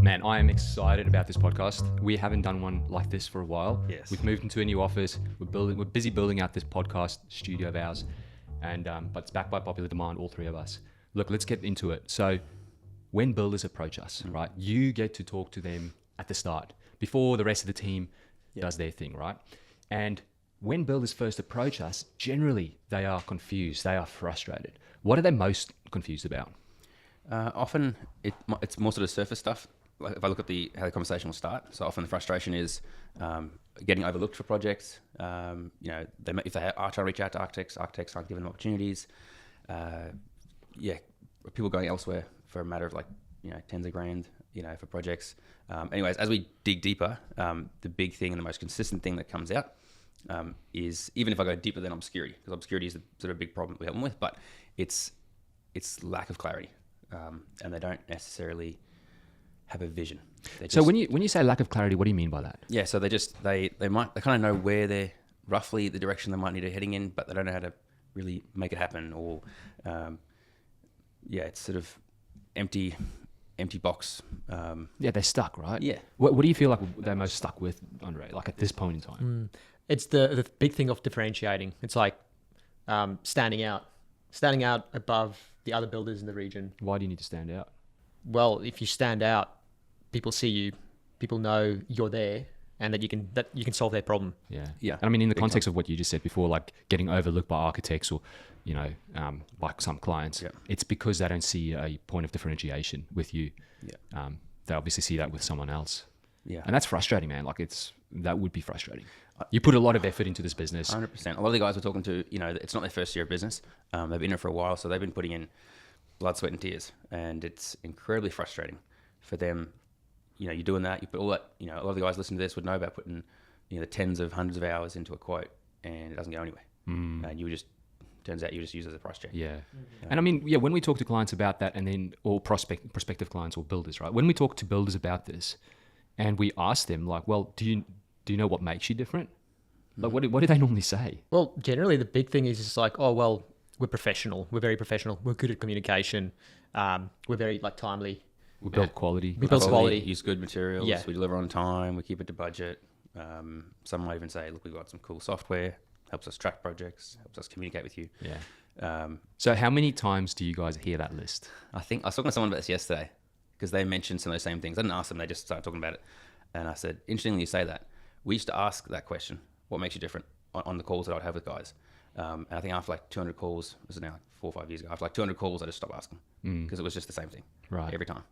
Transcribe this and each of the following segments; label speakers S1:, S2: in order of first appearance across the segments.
S1: Man, I am excited about this podcast. We haven't done one like this for a while.
S2: Yes.
S1: We've moved into a new office. We're busy building out this podcast studio of ours, and but it's backed by popular demand. All three of us. Look, let's get into it. So, when builders approach us, right, you get to talk to them at the start before the rest of the team does their thing, right? And when builders first approach us, generally they are confused. They are frustrated. What are they most confused about?
S2: Often it's more sort of surface stuff. Like if I look at how the conversation will start, so often the frustration is getting overlooked for projects. If they are trying to reach out to architects aren't giving them opportunities. People going elsewhere for a matter of tens of grand, for projects. Anyways, as we dig deeper, the big thing and the most consistent thing that comes out is, even if I go deeper than obscurity, because obscurity is the sort of big problem we help them with, but it's lack of clarity, and they don't necessarily have a vision.
S1: So when you say lack of clarity, what do you mean by that?
S2: Yeah, so they kind of know where they're roughly the direction they might need to heading in, but they don't know how to really make it happen, or it's sort of empty box.
S1: They're stuck, right?
S2: Yeah.
S1: What do you feel like they're most stuck with, Andre? Like at this point in time?
S3: It's the big thing of differentiating. It's like standing out above the other builders in the region.
S1: Why do you need to stand out?
S3: Well, if you stand out, people see you, people know you're there, and that you can solve their problem.
S1: Yeah.
S2: Yeah.
S1: And I mean, in the context of what you just said before, like getting overlooked by architects or, by some clients, it's because they don't see a point of differentiation with you.
S2: Yeah.
S1: They obviously see that with someone else.
S2: Yeah.
S1: And that's frustrating, man. That would be frustrating. You put a lot of effort into this business.
S2: 100%. A lot of the guys we're talking to, it's not their first year of business. They've been in it for a while, so they've been putting in blood, sweat, and tears, and it's incredibly frustrating for them. You're doing that. You put all that. A lot of the guys listening to this would know about putting, the tens of hundreds of hours into a quote, and it doesn't go anywhere. And turns out you just use it as a price check.
S1: Yeah. And I mean, when we talk to clients about that, and then or prospective clients or builders, right? When we talk to builders about this, and we ask them like, well, do you know what makes you different? Like, what do they normally say?
S3: Well, generally the big thing is just like, oh, well, we're professional. We're very professional. We're good at communication. We're very timely.
S1: We build quality.
S3: We build quality.
S2: Use good materials.
S3: Yeah.
S2: We deliver on time. We keep it to budget. Some might even say, look, we've got some cool software. Helps us track projects. Helps us communicate with you.
S1: Yeah. So how many times do you guys hear that list?
S2: I think I was talking to someone about this yesterday because they mentioned some of those same things. I didn't ask them. They just started talking about it. And I said, interestingly you say that. We used to ask that question, what makes you different, on the calls that I'd have with guys. And I think after 200 calls, this is now 4 or 5 years ago, after 200 calls, I just stopped asking because it was just the same thing every time.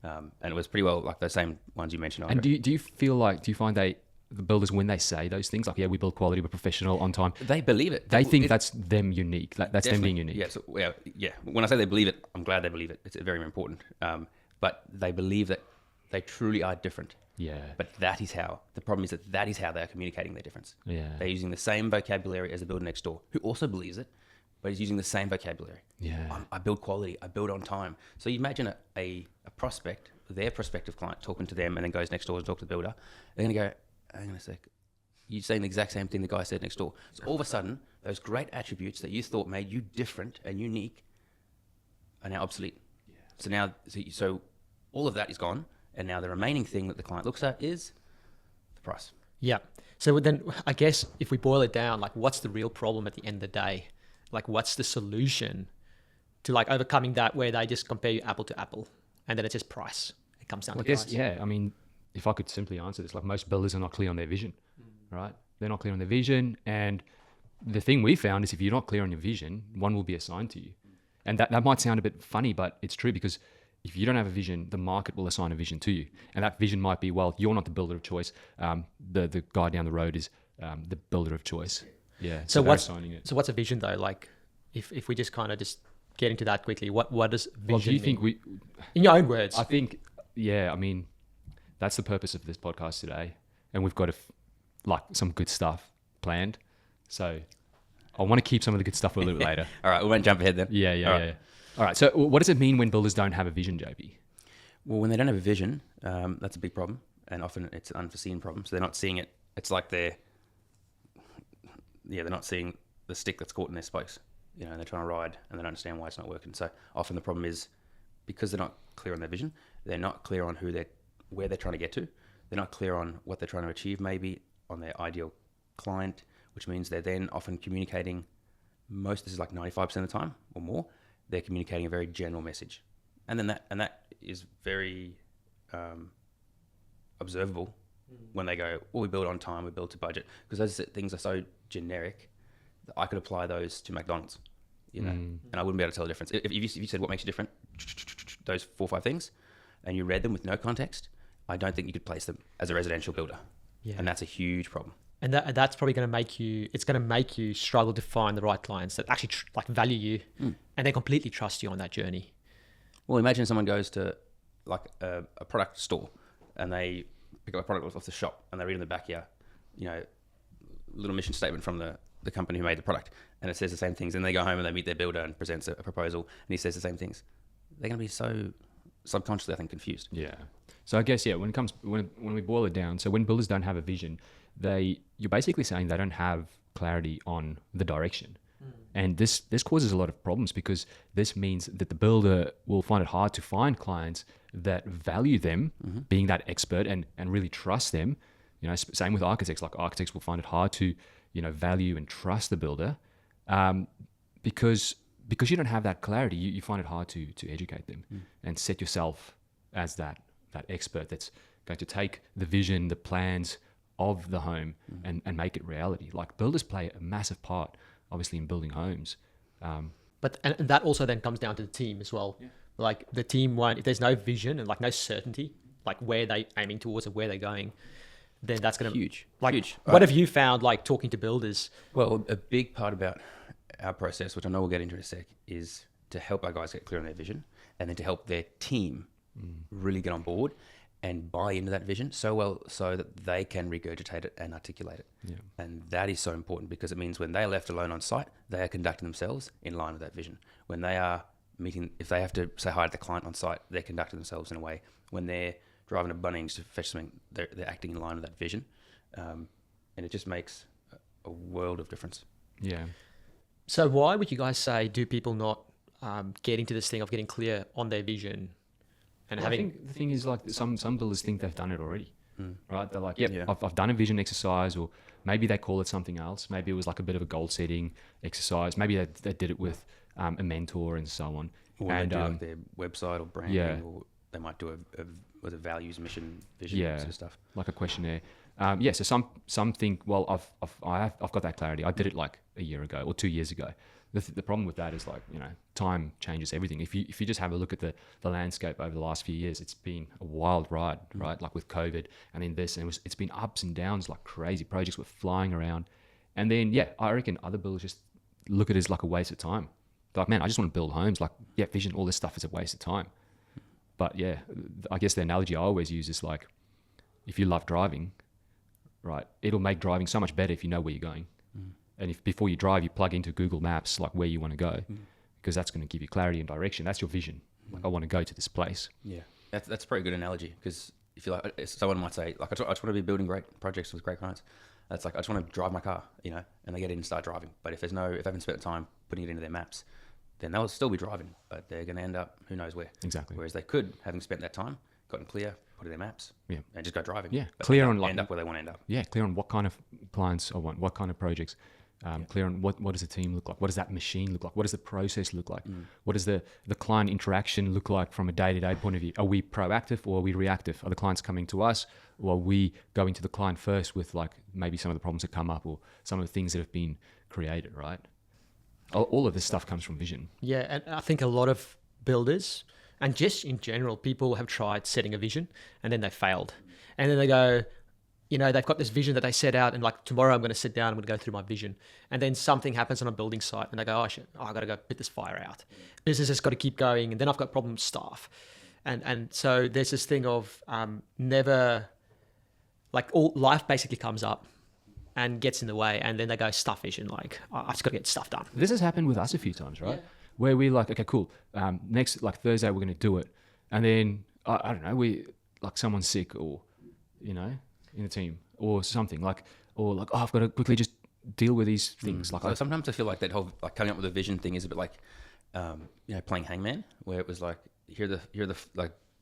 S2: And it was pretty well like those same ones you mentioned.
S1: And do you find the builders, when they say those things, like, we build quality, we're professional, on time,
S2: they believe it.
S1: They think that's them unique. That's them being unique.
S2: Yeah. So, when I say they believe it, I'm glad they believe it. It's very important. But they believe that they truly are different.
S1: Yeah.
S2: But the problem is that is how they're communicating their difference.
S1: Yeah.
S2: They're using the same vocabulary as the builder next door, who also believes it, but he's using the same vocabulary.
S1: Yeah.
S2: I build quality, I build on time. So you imagine a prospect, their prospective client, talking to them and then goes next door and talk to the builder. They're going to go, hang on a sec, you're saying the exact same thing the guy said next door. So all of a sudden, those great attributes that you thought made you different and unique are now obsolete. Yeah. So now, so all of that is gone. And now the remaining thing that the client looks at is the price.
S3: Yeah. So then I guess if we boil it down, what's the real problem at the end of the day? What's the solution to overcoming that, where they just compare you apple to apple and then it's just price? It comes down to price.
S1: Yeah. I mean, if I could simply answer this, most builders are not clear on their vision, right? They're not clear on their vision. And the thing we found is if you're not clear on your vision, one will be assigned to you. And that might sound a bit funny, but it's true, because if you don't have a vision, the market will assign a vision to you. And that vision might be, well, you're not the builder of choice. The guy down the road is the builder of choice. Yeah.
S3: So what's a vision though? If we just kind of just get into that quickly, what does vision
S1: do you
S3: mean?
S1: think
S3: in your own words?
S1: I think, I mean, that's the purpose of this podcast today. And we've got some good stuff planned. So I want to keep some of the good stuff for a little bit later.
S2: All right. We won't jump ahead then.
S1: Yeah. All right, so what does it mean when builders don't have a vision, JB?
S2: Well, when they don't have a vision, that's a big problem, and often it's an unforeseen problem. So they're not seeing it. It's like they're not seeing the stick that's caught in their spokes. They're trying to ride, and they don't understand why it's not working. So often the problem is because they're not clear on their vision, they're not clear on who where they're trying to get to. They're not clear on what they're trying to achieve, maybe on their ideal client, which means they're then often communicating this is like 95% of the time or more, they're communicating a very general message. And then that is very observable when they go, well, we build on time, we build to budget, because those things are so generic that I could apply those to McDonald's, and I wouldn't be able to tell the difference. If you said what makes you different, those 4 or 5 things, and you read them with no context, I don't think you could place them as a residential builder.
S3: Yeah.
S2: And that's a huge problem.
S3: And that's probably going to make you struggle to find the right clients that actually value you and they completely trust you on that journey.
S2: Well, imagine someone goes to like a product store and they pick up a product off the shop and they read in the back here, little mission statement from the company who made the product, and it says the same things. And they go home and they meet their builder and presents a proposal, and he says the same things. They're going to be so subconsciously, I think, confused.
S1: Yeah. So I guess, when we boil it down, so when builders don't have a vision, you're basically saying they don't have clarity on the direction. And this causes a lot of problems, because this means that the builder will find it hard to find clients that value them being that expert and really trust them. Same with architects. Like, architects will find it hard to, value and trust the builder, because you don't have that clarity. You find it hard to educate them and set yourself as that expert that's going to take the vision, the plans of the home and make it reality. Like, builders play a massive part, obviously, in building homes.
S3: But that also then comes down to the team as well. Yeah. Like, the team won't, if there's no vision and no certainty, like where they aiming towards or where they're going, then that's going to
S2: huge.
S3: What have you found, talking to builders?
S2: Well, a big part about our process, which I know we'll get into in a sec, is to help our guys get clear on their vision, and then to help their team really get on board and buy into that vision so well so that they can regurgitate it and articulate it.
S1: Yeah.
S2: And that is so important, because it means when they are left alone on site, they are conducting themselves in line with that vision. When they are meeting, if they have to say hi to the client on site, they're conducting themselves in a way. When they're driving to Bunnings to fetch something, they're acting in line with that vision. And it just makes a world of difference.
S1: Yeah.
S3: So why would you guys say, do people not get into this thing of getting clear on their vision? And
S1: I think the thing is, some builders think they've done it already, right? They're like,
S2: Yeah.
S1: I've done a vision exercise, or maybe they call it something else. Maybe it was like a bit of a goal setting exercise. Maybe they did it with a mentor and so on.
S2: Or
S1: and
S2: they do like their website or branding, or they might do a values, mission, vision sort of stuff.
S1: Like a questionnaire. So some think, well, I've got that clarity. I did it like a year ago or 2 years ago. The problem with that is, time changes everything. If you just have a look at the landscape over the last few years, it's been a wild ride, right? Like with COVID and then this, and it's been ups and downs like crazy. Projects were flying around. And then, I reckon other builders just look at it as like a waste of time. They're like, man, I just want to build homes. Like, vision, all this stuff is a waste of time. But I guess the analogy I always use is like, if you love driving, right, it'll make driving so much better if you know where you're going. And if before you drive, you plug into Google Maps, like where you want to go, because that's going to give you clarity and direction. That's your vision. Like, I want to go to this place.
S2: Yeah, that's a pretty good analogy, because if you like, someone might say, like, I just want to be building great projects with great clients. That's like, I just want to drive my car, and they get in and start driving. But if they haven't spent the time putting it into their maps, then they'll still be driving, but they're going to end up who knows where.
S1: Exactly.
S2: Whereas they could, having spent that time, gotten clear, put in their maps, and just go driving.
S1: Yeah,
S2: but
S1: clear on
S2: end up where they want to end up.
S1: Yeah, clear on what kind of clients I want, what kind of projects. Clear on what does the team look like? What does that machine look like? What does the process look like? What does the client interaction look like from a day-to-day point of view? Are we proactive or are we reactive? Are the clients coming to us, or are we going to the client first with like maybe some of the problems that come up or some of the things that have been created, right? All of this stuff comes from vision.
S3: Yeah, and I think a lot of builders, and just in general, people have tried setting a vision and then they failed. And then they go, they've got this vision that they set out, and like, tomorrow I'm going to sit down, I'm going to go through my vision. And then something happens on a building site and they go, oh shit, I've got to go put this fire out. Business has got to keep going, and then I've got problem with staff. And so there's this thing of never, like, all life basically comes up and gets in the way, and then they go stuff vision, like, I've just got to get stuff done.
S1: This has happened with us a few times, right? Yeah. Where we're like, okay, cool. Next, like Thursday, we're going to do it. And then, I don't know, someone's sick, or, in the team or something, or oh, I've got to quickly just deal with these things.
S2: So sometimes I feel like that whole coming up with a vision thing is a bit like playing hangman, where it was like, here are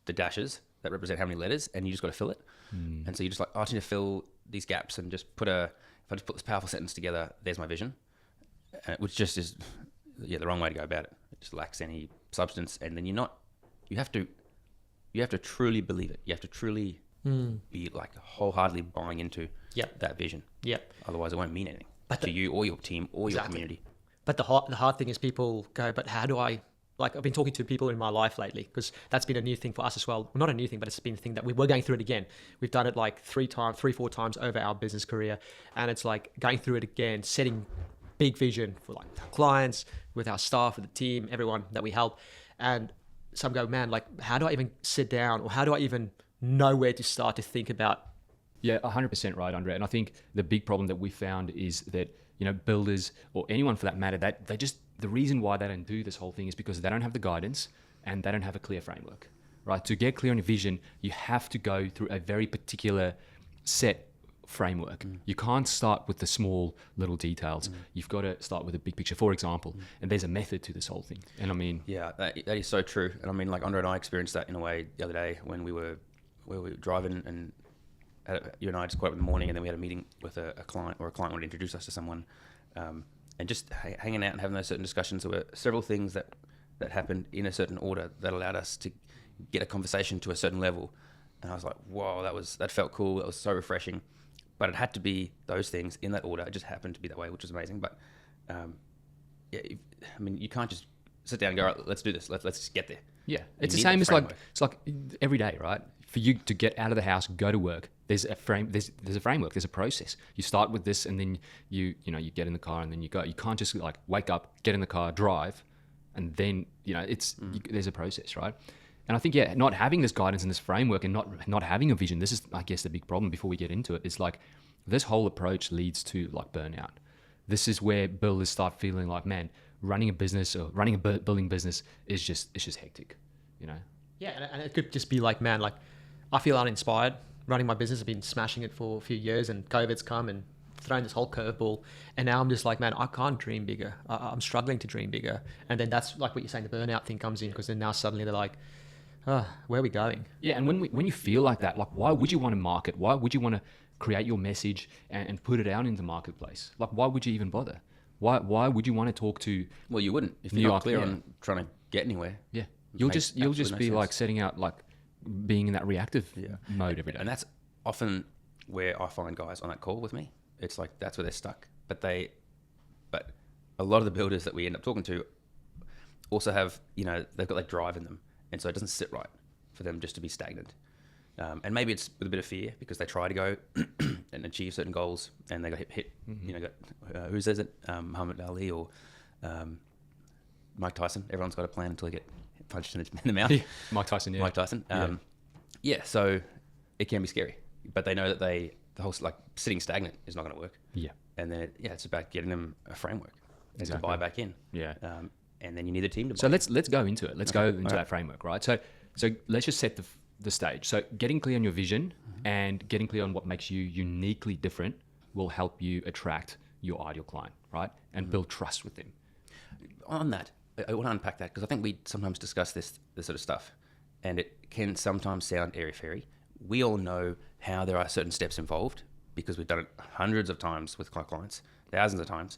S2: the dashes, that represent how many letters, and you just got to fill it. And so you're just like, I just need to fill these gaps and just if I just put this powerful sentence together, there's my vision, which just is the wrong way to go about it. It just lacks any substance, and then you have to truly believe it. You have to truly be like wholeheartedly buying into that vision.
S3: Yep.
S2: Otherwise, it won't mean anything to you or your team or your community.
S3: But the hard thing is people go, but how do I, like I've been talking to people in my life lately, because that's been a new thing for us as well. Not a new thing, but it's been a thing that we're going through it again. We've done it like 4 times over our business career. And it's like going through it again, setting big vision for like our clients, with our staff, with the team, everyone that we help. And some go, man, like how do I even sit down, or how do I even know where to start to think about?
S1: Yeah, 100% right, Andre. And I think the big problem that we found is that, builders or anyone for that matter, that the reason why they don't do this whole thing is because they don't have the guidance and they don't have a clear framework, right? To get clear on your vision, you have to go through a very particular set framework. You can't start with the small little details. You've got to start with a big picture, for example. And there's a method to this whole thing. And I mean,
S2: yeah, that is so true. And I mean, like Andre and I experienced that in a way the other day when we were driving, and you and I just caught up in the morning, and then we had a meeting with a client, or a client wanted to introduce us to someone, and just hanging out and having those certain discussions. There were several things that happened in a certain order that allowed us to get a conversation to a certain level. And I was like, whoa, that felt cool. That was so refreshing. But it had to be those things in that order. It just happened to be that way, which was amazing. But you can't just sit down and go, all right, let's do this. Let's just get there.
S1: Yeah, it's the same as it's like every day, right? For you to get out of the house, go to work, there's a framework, there's a process. You start with this, and then you get in the car, and then you go. You can't just like wake up, get in the car, drive, and then there's a process, right? And I think not having this guidance and this framework, and not having a vision, this is, I guess, the big problem. Before we get into it, is like this whole approach leads to like burnout. This is where builders start feeling like, man, running a business or running a building business is just hectic,
S3: Yeah, and it could just be like, man, like I feel uninspired running my business. I've been smashing it for a few years, and COVID's come and thrown this whole curveball, and now I'm just like, man, I can't dream bigger. I'm struggling to dream bigger. And then that's like what you're saying, the burnout thing comes in, because then now suddenly they're like, where are we going?
S1: Yeah, and when you feel like that, like why would you want to market? Why would you want to create your message and put it out in the marketplace? Like, why would you even bother? Why would you want to talk to?
S2: Well, you wouldn't if you're not clear on trying to get anywhere.
S1: Yeah, you'll just be like setting out, like being in that reactive mode every day.
S2: And that's often where I find guys on that call with me. It's like that's where they're stuck. But a lot of the builders that we end up talking to also have, they've got that drive in them, and so it doesn't sit right for them just to be stagnant. And maybe it's with a bit of fear, because they try to go and achieve certain goals, and they got hit. Who says it? Muhammad Ali or Mike Tyson. Everyone's got a plan until they get punched in the mouth.
S1: Mike Tyson. Yeah.
S2: Mike Tyson. So it can be scary, but they know that the whole like sitting stagnant is not going to work.
S1: Yeah.
S2: And then it's about getting them a framework to buy back in.
S1: Yeah.
S2: And then you need a team to buy.
S1: So let's go into it. Let's go into that framework, right? So let's just set the stage. So getting clear on your vision and getting clear on what makes you uniquely different will help you attract your ideal client, right? And build trust with them.
S2: On that, I want to unpack that, because I think we sometimes discuss this sort of stuff, and it can sometimes sound airy-fairy. We all know how there are certain steps involved, because we've done it hundreds of times with clients, thousands of times.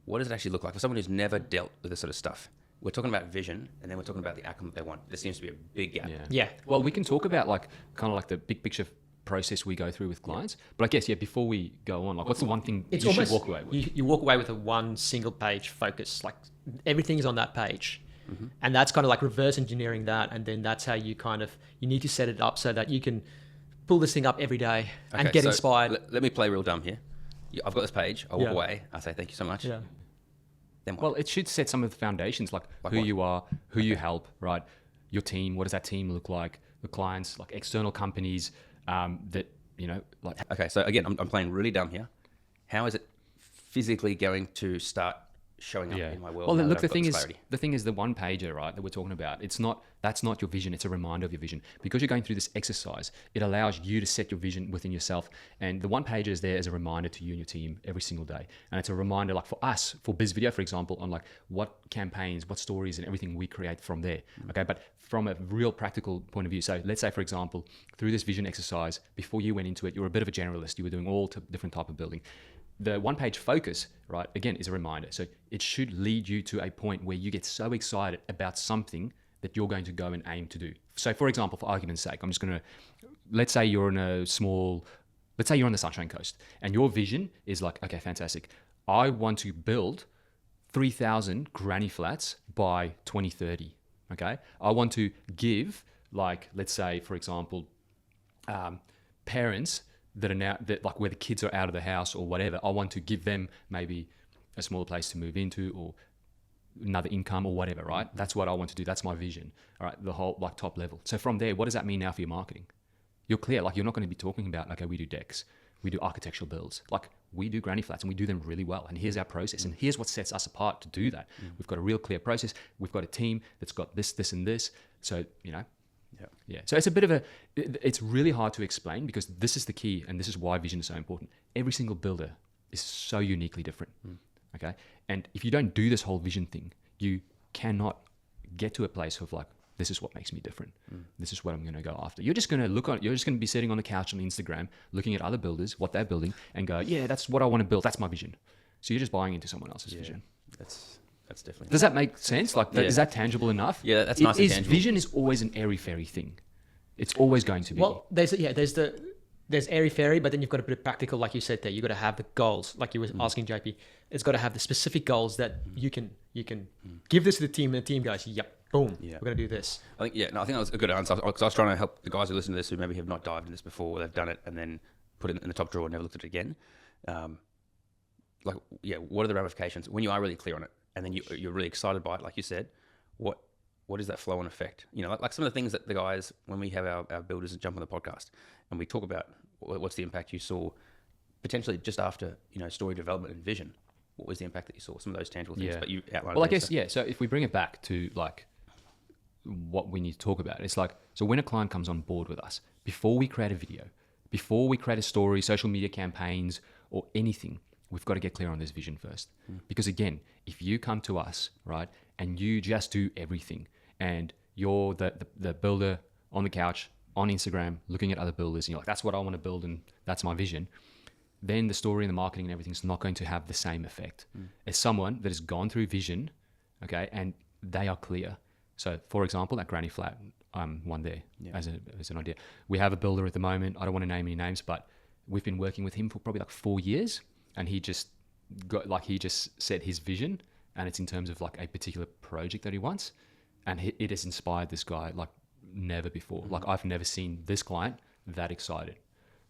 S2: What does it actually look like for someone who's never dealt with this sort of stuff? We're talking about vision, and then we're talking about the outcome that they want. There seems to be a big gap.
S3: Yeah.
S1: Well, we can talk about like kind of like the big picture process we go through with clients. But I guess, before we go on, like what's the one thing you should walk away with?
S3: You walk away with a one single page focus, like everything's on that page. And that's kind of like reverse engineering that. And then that's how you need to set it up so that you can pull this thing up every day and get inspired.
S2: Let me play real dumb here. I've got this page. I walk away. I say, thank you so much.
S3: Yeah.
S2: Then what?
S1: Well, it should set some of the foundations, like who what? You are, who you help, right? Your team, what does that team look like? The clients, like external companies that, like...
S2: Okay, so again, I'm playing really dumb here. How is it physically going to start showing up in my world.
S1: Well,
S2: now that
S1: look,
S2: I've
S1: the
S2: got
S1: thing
S2: this
S1: is,
S2: clarity.
S1: the thing is the one pager, right, that we're talking about. That's not your vision. It's a reminder of your vision. Because you're going through this exercise, it allows you to set your vision within yourself. And the one pager is there as a reminder to you and your team every single day. And it's a reminder, like for us, for Biz Video, for example, on like what campaigns, what stories, and everything we create from there. Okay, but from a real practical point of view. So let's say, for example, through this vision exercise, before you went into it, you were a bit of a generalist. You were doing all different type of building. The one page focus, right, again, is a reminder. So it should lead you to a point where you get so excited about something that you're going to go and aim to do. So for example, for argument's sake, I'm just going to, let's say you're on the Sunshine Coast and your vision is like, okay, fantastic. I want to build 3,000 granny flats by 2030. Okay. I want to give, like, let's say, for example, parents that are now that like where the kids are out of the house or whatever, I want to give them maybe a smaller place to move into or another income or whatever, right? That's what I want to do. That's my vision. All right. The whole like top level. So from there, what does that mean now for your marketing? You're clear. Like you're not going to be talking about, okay, we do decks, we do architectural builds. Like we do granny flats and we do them really well. And here's our process. And here's what sets us apart to do that. We've got a real clear process. We've got a team that's got this, this, and this. So, you know, yeah. So it's a bit of it's really hard to explain because this is the key and this is why vision is so important. Every single builder is so uniquely different. Okay. And if you don't do this whole vision thing, you cannot get to a place of like, this is what makes me different. This is what I'm going to go after. You're just going to be sitting on the couch on Instagram, looking at other builders, what they're building and go, yeah, that's what I want to build. That's my vision. So you're just buying into someone else's vision.
S2: That's definitely.
S1: Does that make sense? Like, is that tangible enough?
S2: Yeah, that's nice and tangible.
S1: Vision is always an airy-fairy thing. It's always going to be.
S3: Well, there's airy fairy, but then you've got to put it practical, like you said there. You've got to have the goals, like you were asking JP. It's got to have the specific goals that you can give this to the team, and the team goes, "Yep, boom, we're going to do this."
S2: I think that was a good answer because I was trying to help the guys who listen to this who maybe have not dived into this before, or they've done it and then put it in the top drawer and never looked at it again. What are the ramifications when you are really clear on it, and then you're really excited by it, like you said? What is that flow and effect? You know, like some of the things that the guys, when we have our builders jump on the podcast and we talk about what's the impact you saw potentially just after, you know, story development and vision. What was the impact that you saw? Some of those tangible things, but you outlined.
S1: Well, I guess, yeah. So if we bring it back to like what we need to talk about, it's like, so when a client comes on board with us, before we create a video, before we create a story, social media campaigns or anything, we've got to get clear on this vision first. Because again, if you come to us, right, and you just do everything and you're the builder on the couch, on Instagram, looking at other builders, and you're like, that's what I want to build and that's my vision, then the story and the marketing and everything is not going to have the same effect as someone that has gone through vision, okay, and they are clear. So for example, that granny flat one there as an idea. We have a builder at the moment. I don't want to name any names, but we've been working with him for probably like 4 years. And he just set his vision, and it's in terms of like a particular project that he wants, and it has inspired this guy like never before. Like I've never seen this client that excited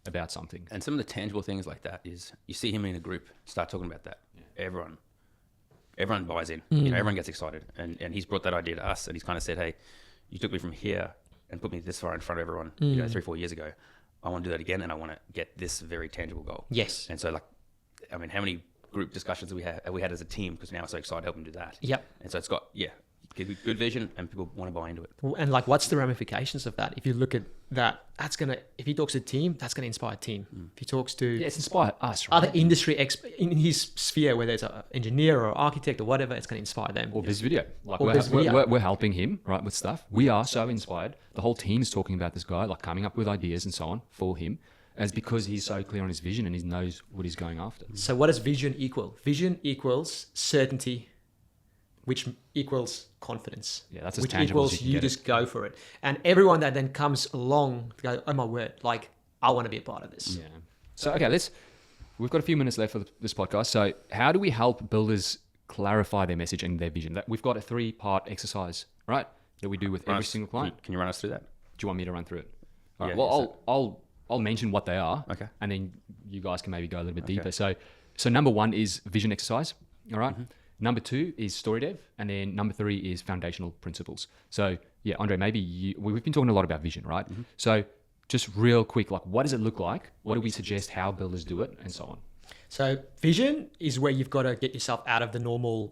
S1: about something.
S2: And some of the tangible things like that is you see him in a group start talking about that. Yeah. Everyone buys in. You know, everyone gets excited, and he's brought that idea to us, and he's kind of said, "Hey, you took me from here and put me this far in front of everyone. You know, 3-4 years ago. I want to do that again, and I want to get this very tangible goal."
S3: Yes.
S2: And so like, I mean, how many group discussions have we had as a team? Because now we're so excited to help them do that.
S3: Yep.
S2: And so it's got, good vision and people want to buy into it.
S3: And like, what's the ramifications of that? If you look at that, if he talks to a team, that's going to inspire a team. If he talks to
S1: it's inspired us, right?
S3: other industry in his sphere, whether it's an engineer or architect or whatever, it's going to inspire them.
S1: Or Biz Video. Like
S3: or
S1: we're helping him, right, with stuff. We are so inspired. The whole team's talking about this guy, like coming up with ideas and so on for him. As because he's so clear on his vision and he knows what he's going after.
S3: So what does vision equal? Vision equals certainty, which equals confidence.
S1: Yeah, that's as
S3: which
S1: tangible
S3: equals
S1: as you can
S3: you
S1: get
S3: just go for it. And everyone that then comes along go, oh my word, like I want to be a part of this.
S1: Yeah. So okay, we've got a few minutes left for this podcast. So how do we help builders clarify their message and their vision? We've got a 3-part exercise, right, that we do with every single client.
S2: Can you run us through that?
S1: Do you want me to run through it? All right.
S2: Yeah,
S1: Well, I'll mention what they are.
S2: Okay.
S1: And then you guys can maybe go a little bit deeper. So number 1 is vision exercise. All right. Number 2 is story dev. And then number 3 is foundational principles. So yeah, Andre, maybe we've been talking a lot about vision, right? So just real quick, like what does it look like? What do we suggest how builders do it and so on?
S3: So vision is where you've got to get yourself out of the normal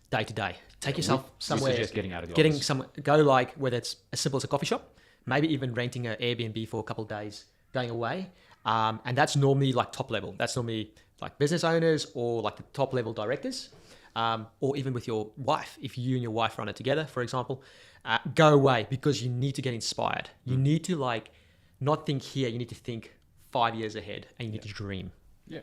S3: day to day. Take yourself somewhere.
S1: We suggest getting out of the
S3: getting
S1: office.
S3: some go like whether it's as simple as a coffee shop, maybe even renting an Airbnb for a couple of days, going away, and that's normally like top level. That's normally like business owners or like the top level directors, or even with your wife. If you and your wife run it together, for example, go away because you need to get inspired. You need to like not think here. You need to think 5 years ahead, and you need to dream.
S1: Yeah.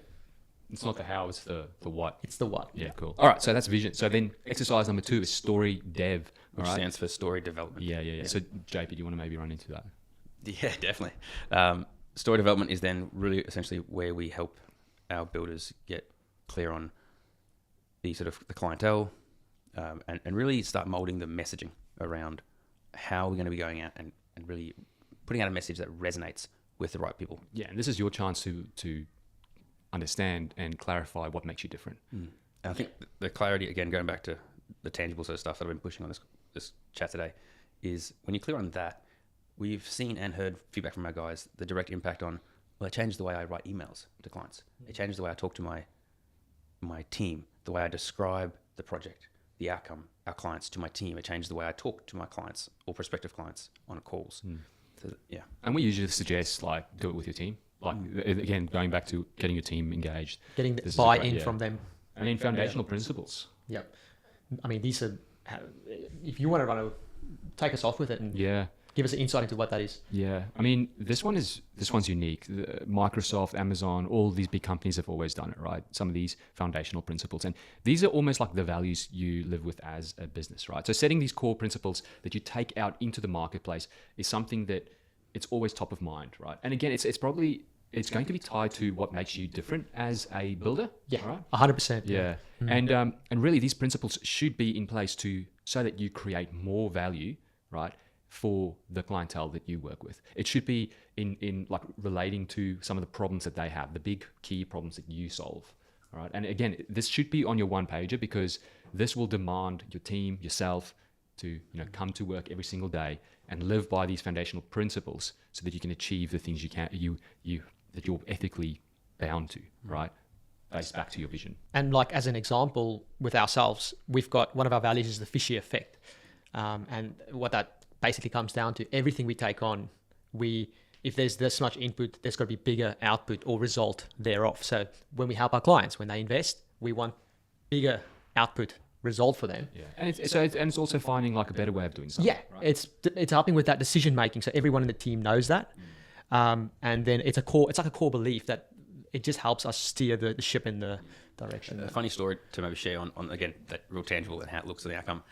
S1: It's not the how, it's the what.
S3: It's the what.
S1: Yeah, cool. All right, so that's vision. So then exercise number 2 is story dev.
S2: Which
S1: all right?
S2: stands for story development.
S1: Yeah. So JP, do you want to maybe run into that?
S2: Yeah, definitely. Story development is then really essentially where we help our builders get clear on the sort of the clientele, and really start molding the messaging around how we're going to be going out and really putting out a message that resonates with the right people.
S1: Yeah, and this is your chance to understand and clarify what makes you different.
S2: And I think the clarity, again, going back to the tangible sort of stuff that I've been pushing on this chat today, is when you're clear on that, we've seen and heard feedback from our guys, the direct impact on, well, it changed the way I write emails to clients. It changed the way I talk to my team, the way I describe the project, the outcome, our clients to my team. It changed the way I talk to my clients or prospective clients on calls. So, yeah.
S1: And we usually suggest like do it with your team. Like again, going back to getting your team engaged,
S3: Getting
S1: This
S3: the
S1: is a
S3: buy-in
S1: great-
S3: from them.
S1: and then foundational principles.
S3: Yep. I mean, these are, if you want to run a, take us off with it and
S1: Yeah.
S3: give us an insight into what that is.
S1: Yeah, I mean, this one's unique. Microsoft, Amazon, all these big companies have always done it, right? Some of these foundational principles, and these are almost like the values you live with as a business, right? So setting these core principles that you take out into the marketplace is something that it's always top of mind, right? And again, it's probably going to be tied to what makes you different as a builder.
S3: Yeah,
S1: right?
S3: 100%.
S1: Yeah, and really these principles should be in place so that you create more value, right, for the clientele that you work with. It should be in like relating to some of the problems that they have, the big key problems that you solve. All right. And again, this should be on your one pager because this will demand your team, yourself to, come to work every single day and live by these foundational principles so that you can achieve the things that you're ethically bound to, right? Based back to your vision.
S3: And like as an example with ourselves, we've got one of our values is the fishy effect. And what that basically comes down to, everything we take on, if there's this much input, there's got to be bigger output or result thereof. So when we help our clients, when they invest, we want bigger output result for them.
S1: Yeah, and it's also finding like a better way of doing something.
S3: Yeah,
S1: right?
S3: it's helping with that decision making. So everyone in the team knows that, and then it's like a core belief that it just helps us steer the ship in the direction.
S2: A funny story to maybe share on again, that real tangible and how it looks at the outcome.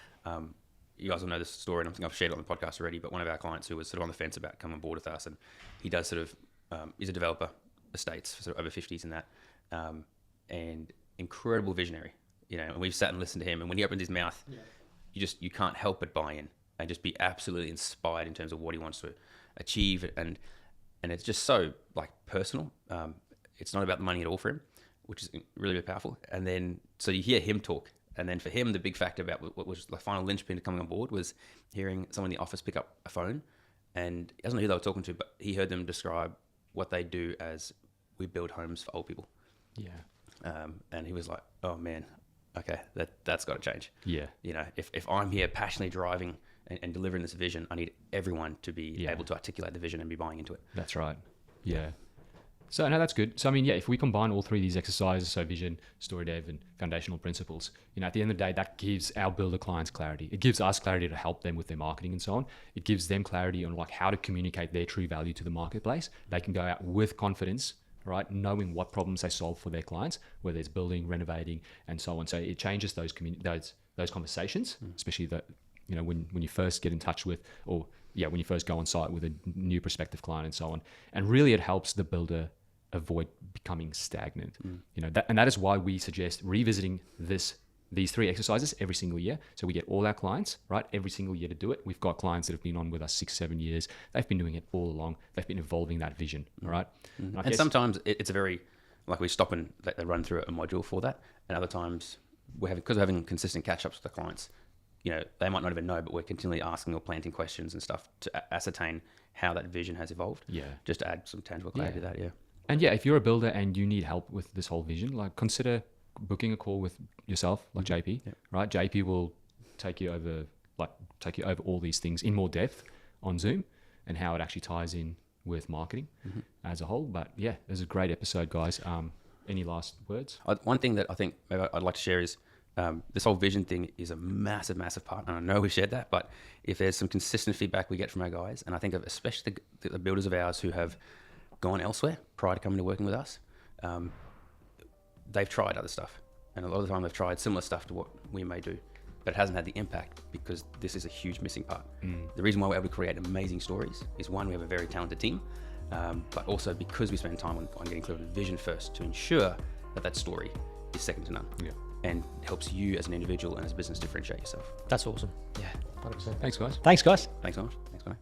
S2: You guys will know this story, and I think I've shared it on the podcast already, but one of our clients who was sort of on the fence about coming on board with us, and he does sort of, is a developer, estates, sort of over 50s and that, and incredible visionary, and we've sat and listened to him, and when he opens his mouth, you can't help but buy in and just be absolutely inspired in terms of what he wants to achieve, and it's just so like personal. It's not about the money at all for him, which is really, really powerful. And then, so you hear him talk. And then for him, the big factor about what was the final linchpin to coming on board was hearing someone in the office pick up a phone. And he doesn't know who they were talking to, but he heard them describe what they do as we build homes for old people.
S1: Yeah.
S2: And he was like, oh man, okay, that's got to change.
S1: Yeah.
S2: If I'm here passionately driving and delivering this vision, I need everyone to be able to articulate the vision and be buying into it.
S1: That's right. Yeah. So no, that's good. So I mean, yeah, if we combine all three of these exercises, so vision, story dev, and foundational principles, at the end of the day, that gives our builder clients clarity. It gives us clarity to help them with their marketing and so on. It gives them clarity on like how to communicate their true value to the marketplace. They can go out with confidence, right, knowing what problems they solve for their clients, whether it's building, renovating, and so on. So it changes those conversations, especially that when you first get in touch with, or when you first go on site with a new prospective client and so on. And really, it helps the builder avoid becoming stagnant. That is why we suggest revisiting these three exercises every single year. So we get all our clients, right, every single year to do it. We've got clients that have been on with us 6-7 years. They've been doing it all along. They've been evolving that vision, all right?
S2: And sometimes it's a very, like we stop and they run through a module for that. And other times because we're having consistent catch-ups with the clients, they might not even know, but we're continually asking or planting questions and stuff to ascertain how that vision has evolved.
S1: Yeah.
S2: Just to add some tangible clarity to that, yeah.
S1: And yeah, if you're a builder and you need help with this whole vision, like consider booking a call with yourself, like JP, right? JP will take you over all these things in more depth on Zoom and how it actually ties in with marketing as a whole. But yeah, it was a great episode, guys. Any last words?
S2: One thing that I think maybe I'd like to share is this whole vision thing is a massive, massive part. And I know we've shared that, but if there's some consistent feedback we get from our guys, and I think of especially the builders of ours who have gone elsewhere prior to coming to working with us, they've tried other stuff. And a lot of the time they've tried similar stuff to what we may do, but it hasn't had the impact because this is a huge missing part. The reason why we're able to create amazing stories is, one, we have a very talented team, but also because we spend time on getting clear on the vision first to ensure that story is second to none.
S1: Yeah.
S2: And helps you as an individual and as a business differentiate yourself.
S3: That's awesome. Yeah, 100%.
S1: Thanks, guys.
S3: Thanks, guys.
S2: Thanks so much. Thanks, guys.